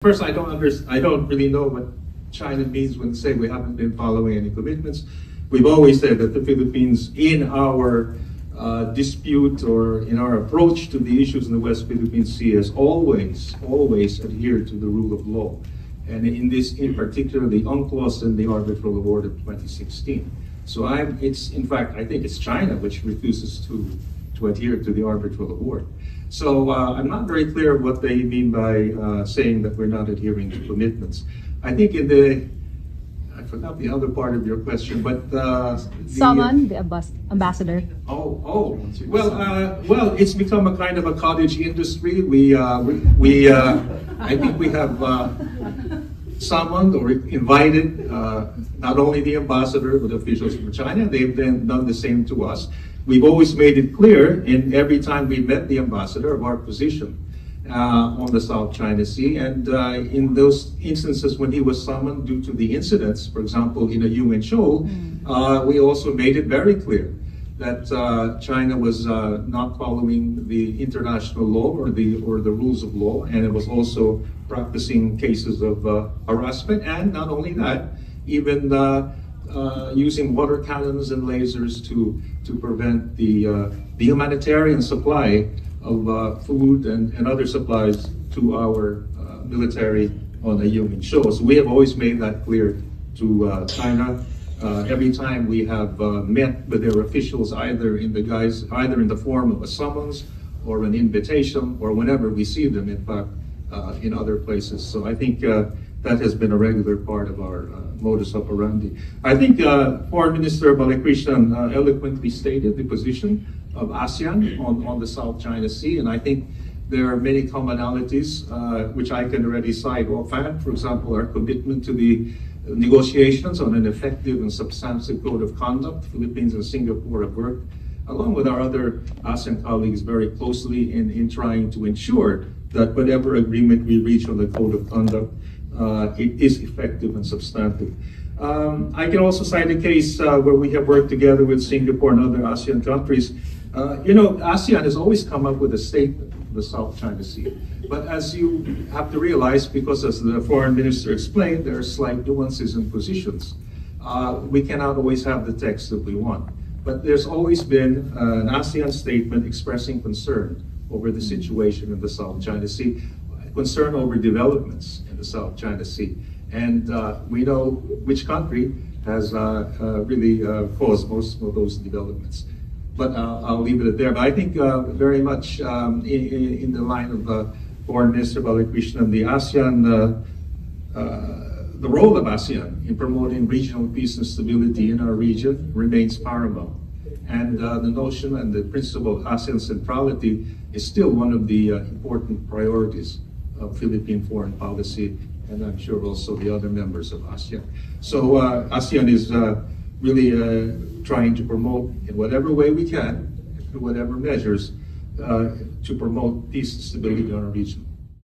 First, I don't really know what China means when they say we haven't been following any commitments. We've always said that the Philippines, in our dispute or in our approach to the issues in the West Philippine Sea, has always adhered to the rule of law. And in this, in particular, the UNCLOS and the Arbitral Award of 2016. So in fact, I think it's China which refuses to adhere to the Arbitral Award. So I'm not very clear what they mean by saying that we're not adhering to commitments. I think I forgot the other part of your question, but the ambassador. Well, it's become a kind of a cottage industry. I think we have summoned or invited not only the ambassador but officials from China. They've then done the same to us. We've always made it clear, in every time we met the ambassador, of our position on the South China Sea. And in those instances when he was summoned due to the incidents, for example, in a UN shoal, we also made it very clear that China was not following the international law or the rules of law, and it was also practicing cases of harassment, and not only that, even using water cannons and lasers to prevent the humanitarian supply of food and other supplies to our military on a human shoal. So we have always made that clear to China. Every time we have met with their officials, either in the form of a summons or an invitation, or whenever we see them, in fact, in other places. So I think that has been a regular part of our modus operandi. I think Foreign Minister Balakrishnan eloquently stated the position of ASEAN on the South China Sea, and I think there are many commonalities which I can already cite offhand. For example, our commitment to the negotiations on an effective and substantive code of conduct. The Philippines and Singapore have worked, along with our other ASEAN colleagues, very closely in trying to ensure that whatever agreement we reach on the code of conduct, it is effective and substantive. I can also cite a case where we have worked together with Singapore and other ASEAN countries. ASEAN has always come up with a statement of the South China Sea. But as you have to realize, because as the foreign minister explained, there are slight nuances in positions. We cannot always have the text that we want. But there's always been an ASEAN statement expressing concern over the situation in the South China Sea, concern over developments in the South China Sea. And we know which country has really caused most of those developments. But I'll leave it at there. But I think very much in the line of Foreign Minister Balakrishnan, the ASEAN, the role of ASEAN in promoting regional peace and stability in our region remains paramount. And the notion and the principle of ASEAN centrality is still one of the important priorities of Philippine foreign policy, and I'm sure also the other members of ASEAN. So ASEAN is really trying to promote, in whatever way we can, through whatever measures, to promote peace and stability in our region.